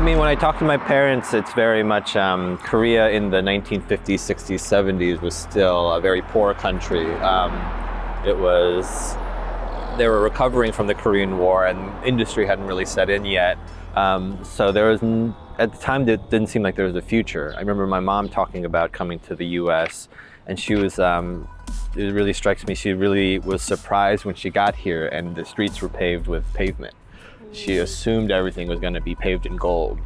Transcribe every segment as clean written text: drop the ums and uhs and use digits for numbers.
mean, when I talk to my parents, it's very much Korea in the 1950s, 60s, 70s was still a very poor country. They were recovering from the Korean War and industry hadn't really set in yet. So there was, at the time, it didn't seem like there was a future. I remember my mom talking about coming to the US, and she was, it really strikes me, she really was surprised when she got here and the streets were paved with pavement. She assumed everything was going to be paved in gold.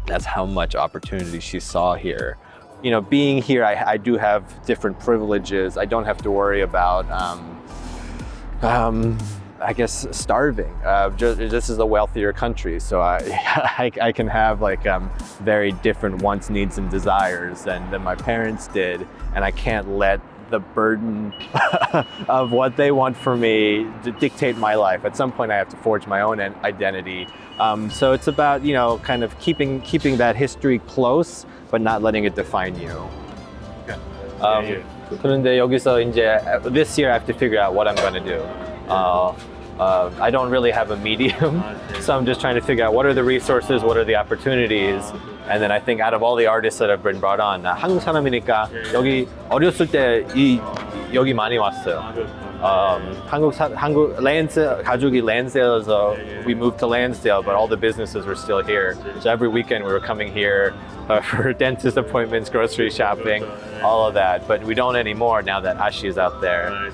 That's how much opportunity she saw here. You know, being here, I do have different privileges. I don't have to worry about, I guess, starving. This is a wealthier country, so I can have like very different wants, needs, and desires than my parents did, and I can't let the burden of what they want for me to dictate my life. At some point I have to forge my own identity. So it's about, you know, kind of keeping that history close, but not letting it define you. 그런데 여기서 이제 this year I have to figure out what I'm going to do. I don't really have a medium, so I'm just trying to figure out what are the resources, what are the opportunities, and then I think out of all the artists that have been brought on, 한국 사람이니까 여기 어렸을 때 여기 많이 왔어요. 한국 가족이 Lansdale에서 we moved to Lansdale, but all the businesses were still here. So every weekend we were coming here for dentist appointments, grocery shopping, all of that. But we don't anymore now that Ashi is out there.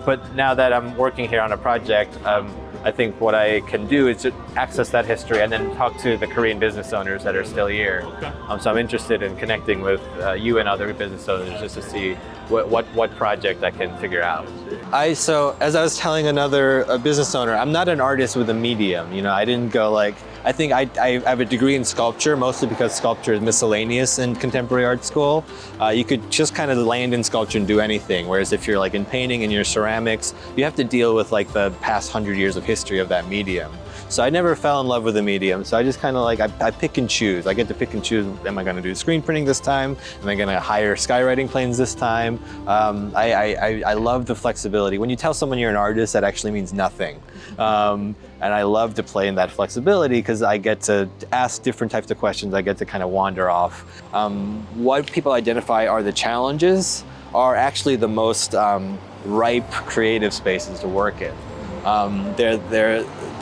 But now that I'm working here on a project, I think what I can do is to access that history and then talk to the Korean business owners that are still here. So I'm interested in connecting with you and other business owners just to see what project I can figure out. So as I was telling another business owner, I'm not an artist with a medium. You know, I didn't go like, I think I have a degree in sculpture, mostly because sculpture is miscellaneous in contemporary art school. You could just kind of land in sculpture and do anything. Whereas if you're like in painting and you're ceramics, you have to deal with like the past 100 years of history of that medium. So I never fell in love with the medium. So I just kind of like, I pick and choose. I get to pick and choose, am I going to do screen printing this time? Am I going to hire skywriting planes this time? I love the flexibility. When you tell someone you're an artist, that actually means nothing. And I love to play in that flexibility because I get to ask different types of questions. I get to kind of wander off. What people identify are the challenges are actually the most ripe creative spaces to work in.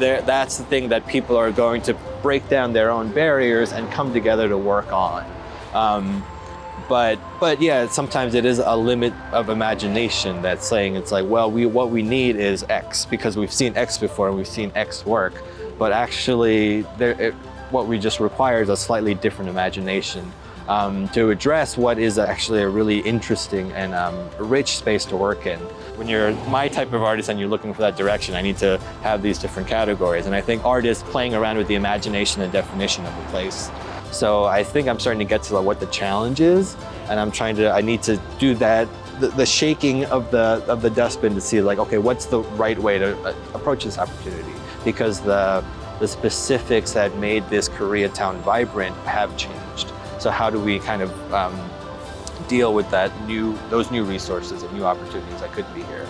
That's the thing that people are going to break down their own barriers and come together to work on. But yeah, sometimes it is a limit of imagination that's saying it's like, well, what we need is X because we've seen X before and we've seen X work. But actually, what we just require is a slightly different imagination to address what is actually a really interesting and rich space to work in. When you're my type of artist and you're looking for that direction, I need to have these different categories. And I think art is playing around with the imagination and definition of the place. So I think I'm starting to get to what the challenge is, and I need to do that, the shaking of the dustbin to see like, okay, what's the right way to approach this opportunity? Because the specifics that made this Koreatown vibrant have changed. So how do we kind of deal with those new resources and new opportunities that could be here?